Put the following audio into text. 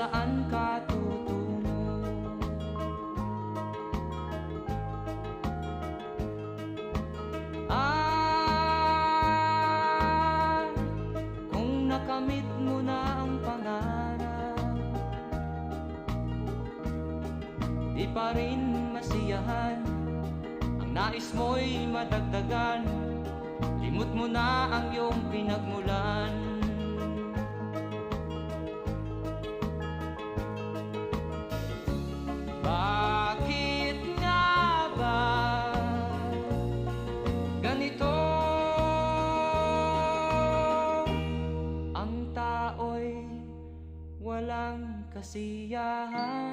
saan ka tutungo. Kung nakamit mo na ang pangarap, di pa rin masiyahan, ang nais mo'y madagdagan, limot mo na ang iyong pinagmulan. Bakit nga ba ganito? Ang tao'y walang kasiyahan.